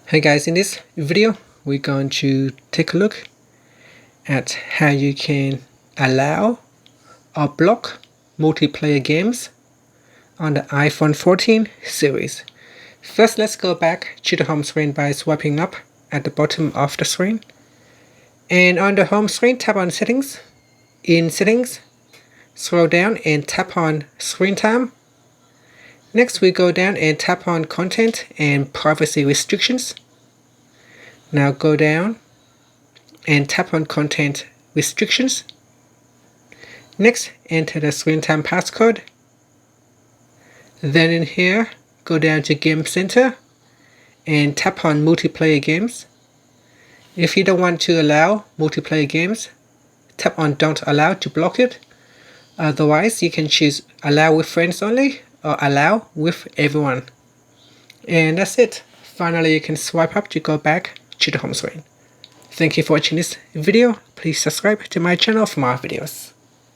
Hey guys, in this video we're going to take a look at how you can allow or block multiplayer games on the iPhone 14 series. First, let's go back to the home screen by swiping up at the bottom of the screen. And on the home screen, tap on Settings. In Settings, scroll down and tap on Screen Time. Next, we go down and tap on Content and Privacy Restrictions. Now go down and tap on Content Restrictions. Next, enter the screen time passcode. Then in here, go down to Game Center and tap on Multiplayer Games. If you don't want to allow multiplayer games, tap on Don't Allow to block it. Otherwise, you can choose Allow with Friends Only or Allow with Everyone. And that's it. Finally, you can swipe up to go back to the home screen. Thank you for watching this video. Please subscribe to my channel for more videos.